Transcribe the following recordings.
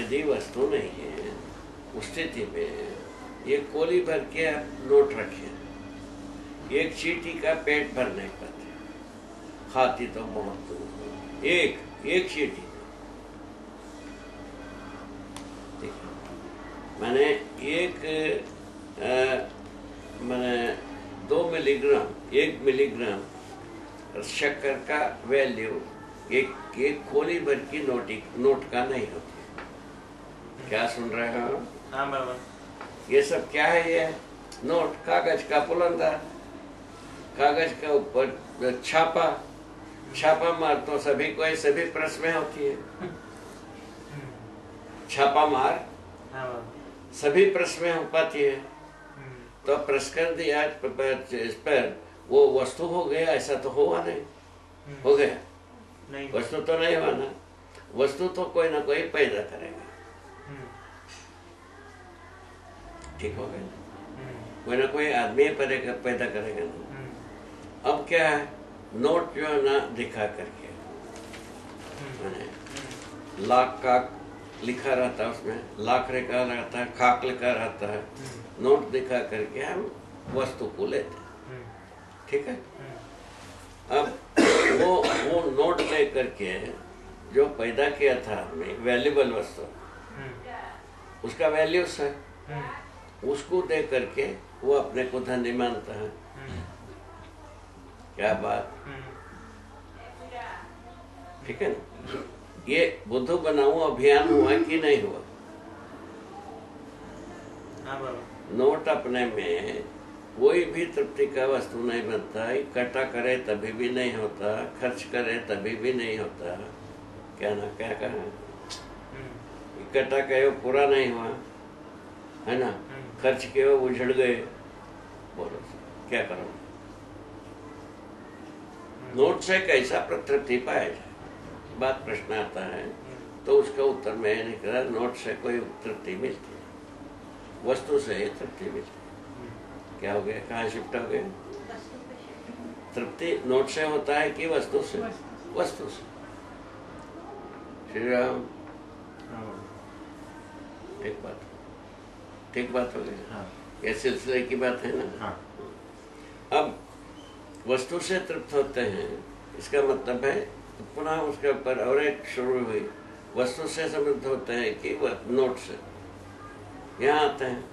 यदि वस्तु नहीं है उस स्थिति में ये कोली भर के आप नोट रखे, एक चीटी का पेट भर नहीं पाते, खाती तो बहुत दूर, एक चीटी। मैंने मैंने 2 मिलीग्राम 1 मिलीग्राम शक्कर का वैल्यू एक खोली भर की नोट का नहीं होती। क्या सुन रहे हो? हाँ बाबा। ये सब क्या है? ये नोट, कागज का पुलंदा, कागज के ऊपर छापा मार तो सभी को सभी प्रेस में होती है। छापा मार सभी प्रेस में हो पाती है। तो प्रेस कर दिया इस पर, वो वस्तु हो गया ऐसा तो हुआ नहीं, हो गया नहीं, वस्तु तो नहीं हुआ ना। वस्तु तो कोई ना कोई पैदा करेगा, ठीक हो गया, कोई ना कोई आदमी पैदा करेगा ना। अब क्या है, नोट जो है ना दिखा करके, मैंने लाख का लिखा रहता है, उसमें लाख लिखा रहता है, खाक लिखा रहता है, नोट दिखा करके हम वस्तु को लेते हैं, ठीक है। अब वो नोट ले करके जो पैदा किया था आदमी, वैल्यूबल वस्तु, उसका वैल्यूस है, उसको दे करके वो अपने को धनी मानता है। क्या बात, ठीक है ना। ये बुद्धू बनाऊं अभियान हुआ कि नहीं हुआ? नोट अपने में कोई भी तृप्ति का वस्तु नहीं बनता, इकट्ठा करे तभी भी नहीं होता, खर्च करे तभी भी नहीं होता। क्या ना क्या कहा, इकट्ठा करे पूरा नहीं हुआ है ना, खर्च किए उजड़ गए, बोलो क्या करो। नोट से कैसा तृप्ति पाया जाए, बात प्रश्न आता है, तो उसका उत्तर मैं निकला, नोट से कोई तृप्ति मिलती है, वस्तु से ही तृप्ति मिलती है। क्या हो गया, कहाँ शिफ्ट हो गए? तृप्ति नोट से होता है कि वस्तु से? वस्तु से। श्री राम, ठीक बात हो गई। हाँ। ये सिलसिले की बात है ना। हाँ। अब वस्तु से तृप्त होते हैं, इसका मतलब है पुनः उसके ऊपर और एक शुरू हुई, वस्तु से समृद्ध होते हैं कि नोट से। यहाँ आते हैं,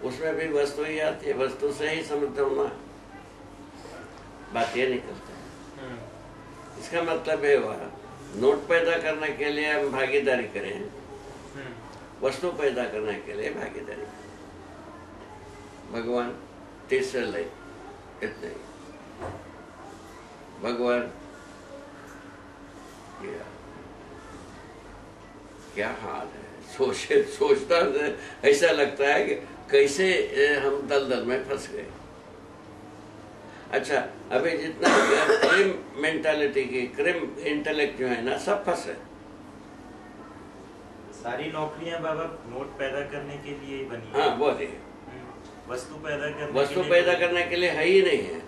उसमें भी वस्तु ही आती है, वस्तु से ही समृद्ध होना, बात ये निकलती है। इसका मतलब है वह नोट पैदा करने के लिए हम भागीदारी करें, वस्तु पैदा करने के लिए भागीदारी करें। भगवान तीसरे ले इतने, भगवान क्या हाल है, सोचता ऐसा लगता है कि कैसे हम दलदल में फंस गए। अच्छा, अभी जितना क्रिम मेंटालिटी की, क्रिम इंटेलेक्ट जो है ना, सब फंसे। सारी नौकरियां बाबा नोट पैदा करने के लिए ही बनी। हाँ, वो है। वस्तु पैदा करने के लिए है ही नहीं है।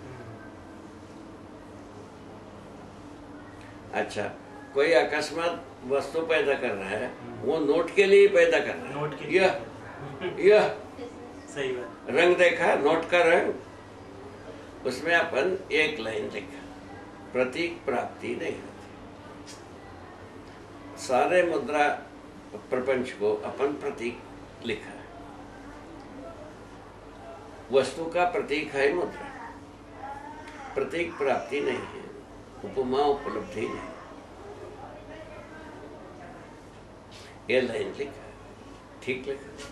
अच्छा, कोई अकस्मात वस्तु पैदा कर रहा है, वो नोट के लिए पैदा कर रहा है। नोट के लिए यह सही बात। रंग देखा, नोट का रंग, उसमें अपन एक लाइन लिखा, प्रतीक प्राप्ति नहीं होती। सारे मुद्रा प्रपंच को अपन प्रतीक लिखा है, वस्तु का प्रतीक है मुद्रा, प्रतीक प्राप्ति नहीं है, उपमा उपलब्धि नहीं। ये लाइन लिखा है, ठीक लिखा।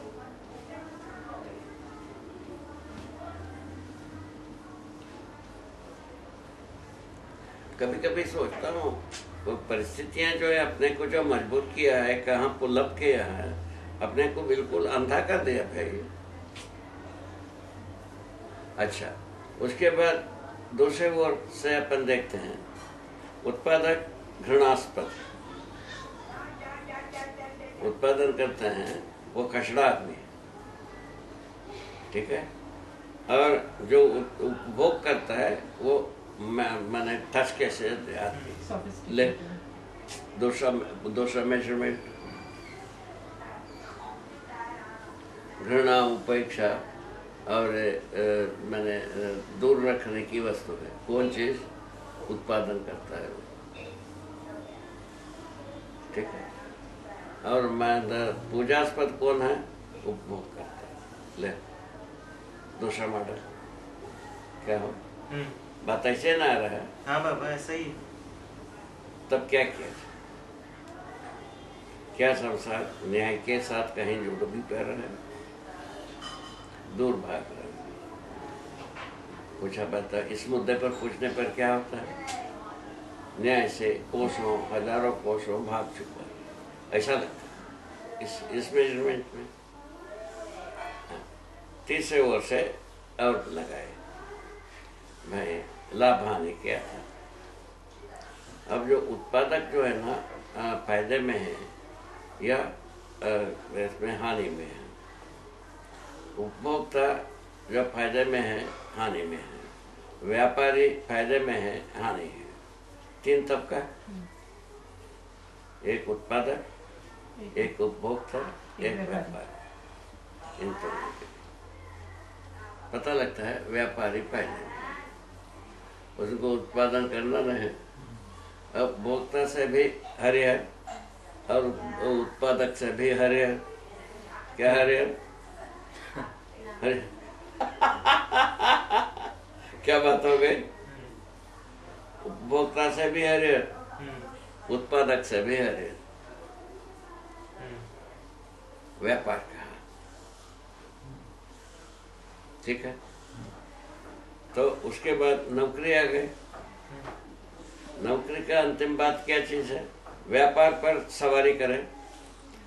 कभी कभी सोचता हूँ, वो परिस्थितियां जो है अपने को जो मजबूर किया है, कहाँ पुलअप किया है, अपने को बिल्कुल अंधा कर दिया भाई। अच्छा, उसके बाद दूसरे ओर से अपन देखते हैं, उत्पादक घृणास्पद उत्पादन करते हैं, वो कचड़ा आदमी, ठीक है, और जो उपभोग करता है वो मैंने टच कैसे आदमी ले, दूसरा मेजरमेंट, घृणा, उपेक्षा और मैंने दूर रखने की वस्तु है। कौन चीज उत्पादन करता है वो, ठीक है। और पूजास्पद कौन है, उपभोग करता है। ले दूसरा मॉडल क्या हो, बात ऐसे ना आ रहा है। हाँ बाबा ऐसा ही। तब क्या किया, क्या संसार न्याय के साथ कहीं जुड़ भी पा रहे हैं, दूर भाग रहे हैं। पूछा बता, इस मुद्दे पर पूछने पर क्या होता है, न्याय से कोसों हजारों कोसों भाग चुका है, ऐसा लगता है इस मेजरमेंट में। तीसरे ओर से और लगाए भाई, लाभ हानि क्या था। अब जो उत्पादक जो है ना फायदे में है या इसमें हानि में है, उपभोक्ता जो फायदे में है हानि में है, व्यापारी फायदे में है हानि है। तीन तबका, एक उत्पादक, एक उपभोक्ता, एक व्यापारी। इन तीनों के पता लगता है व्यापारी फायदे में, उसको उत्पादन करना नहीं, अब भोक्ता से भी हरिहर और उत्पादक से भी हरिहर। क्या हरिहर, क्या बात हो गई, उपभोक्ता से भी हरिहर, उत्पादक से भी हरिहर। व्यापार का, ठीक है। तो उसके बाद नौकरी आ गई। नौकरी का अंतिम बात क्या चीज है, व्यापार पर सवारी करें,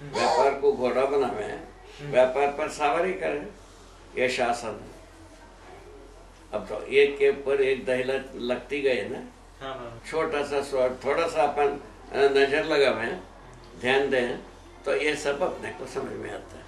व्यापार को घोड़ा बनावे, व्यापार पर सवारी करें, यह शासन है। अब तो एक के ऊपर एक दहिला लगती गई ना। छोटा सा स्वर, थोड़ा सा अपन नजर लगावे, ध्यान दें, तो ये सब अपने को समझ में आता है।